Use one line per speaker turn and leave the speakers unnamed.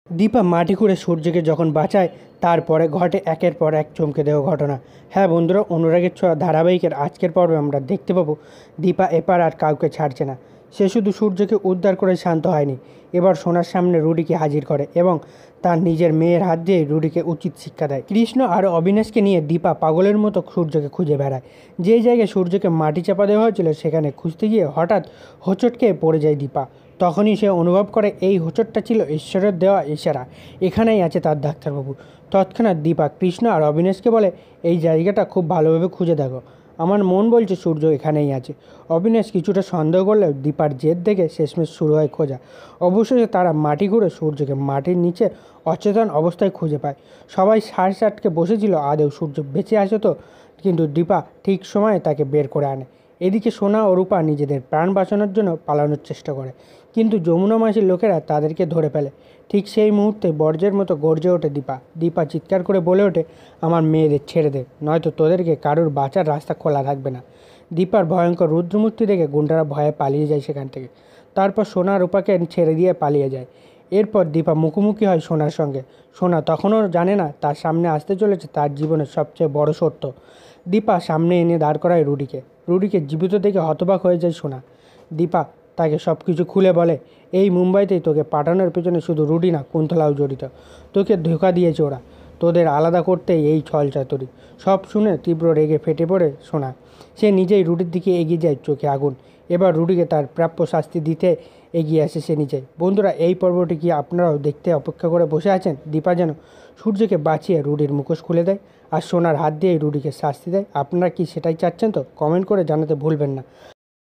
দীপা মাটি খুঁড়ে সূর্যকে যখন বাঁচায় তারপরে ঘটে একের পর এক চমকে দেওয়া ঘটনা। হ্যাঁ বন্ধুরা, অনুরাগের ছোঁয়া ধারাবাহিকের আজকের পর্বে আমরা দেখতে পাবো দীপা এপার আর কাউকে ছাড়ছে না। সে শুধু সূর্যকে উদ্ধার করে শান্ত হয়নি, এবার সোনার সামনে রুডিকে হাজির করে এবং তার নিজের মেয়ের হাত দিয়ে রুডিকে উচিত শিক্ষা দেয়। কৃষ্ণ আর অবিনাশকে নিয়ে দীপা পাগলের মতো সূর্যকে খুঁজে বেড়ায়। যে জায়গায় সূর্যকে মাটি চাপা দেওয়া হয়েছিল সেখানে খুঁজতে গিয়ে হঠাৎ হোঁচট খেয়ে পড়ে যায় দীপা। তখনই সে অনুভব করে এই হোঁচটটা ছিল ঈশ্বরের দেওয়া ইশারা, এখানেই আছে তার ডাক্তারবাবু। তৎক্ষণাৎ দীপা কৃষ্ণ আর অবিনাশকে বলে, এই জায়গাটা খুব ভালোভাবে খুঁজে দেখো, আমার মন বলছে সূর্য এখানেই আছে। অবিনাশ কিছুটা সন্দেহ করলেও দীপার জেদ দেখে শেষমেশ শুরু হয় খোঁজা। অবশেষে তারা মাটি ঘুরে সূর্যকে মাটির নিচে অচেতন অবস্থায় খুঁজে পায়। সবাই শ্বাস আটকে বসেছিল আদেও সূর্য বেঁচে আছে তো, কিন্তু দীপা ঠিক সময়ে তাকে বের করে আনে। এদিকে সোনা ও রূপা নিজেদের প্রাণ বাঁচানোর জন্য পালানোর চেষ্টা করে, কিন্তু যমুনা মাসির লোকেরা তাদেরকে ধরে ফেলে। ঠিক সেই মুহূর্তে বর্জ্যের মতো গর্জে ওঠে দীপা। দীপা চিৎকার করে বলে ওঠে, আমার মেয়েদের ছেড়ে দে, নয়তো তোদেরকে কারোর বাঁচার রাস্তা খোলা থাকবে না। দীপার ভয়ঙ্কর রুদ্রমূর্তি দেখে গুন্ডারা ভয়ে পালিয়ে যায় সেখান থেকে। তারপর সোনা রূপাকে ছেড়ে দিয়ে পালিয়ে যায়। এরপর দীপা মুখোমুখি হয় সোনার সঙ্গে। সোনা তখনও জানে না তার সামনে আসতে চলেছে তার জীবনের সবচেয়ে বড় সত্য। দীপা সামনে এনে দাঁড় করায় রুডিকে। রুডিকে জীবিত দেখে হতবাক হয়ে যায় সোনা। দীপা তাকে সব কিছু খুলে বলে, এই মুম্বাইতেই তোকে পাঠানোর পেছনে শুধু রুডি না, কুন্তলাও জড়িত। তোকে ধোঁকা দিয়েছে ওরা, তোদের আলাদা করতেই এই ছল চাতুরি। সব শুনে তীব্র রেগে ফেটে পড়ে সোনা। সে নিজেই রুডির দিকে এগিয়ে যায়, চোখে আগুন। এবার রুডিকে তার প্রাপ্য শাস্তি দিতে এগিয়ে আসে সে নিজে। বন্ধুরা, এই পর্বটি কি আপনারাও দেখতে অপেক্ষা করে বসে আছেন? দীপা যেন সূর্যকে বাঁচিয়ে রুডির মুখোশ খুলে দেয় আর সোনার হাত দিয়েই রুডিকে শাস্তি দেয়। আপনারা কি সেটাই চাচ্ছেন? তো কমেন্ট করে জানাতে ভুলবেন না।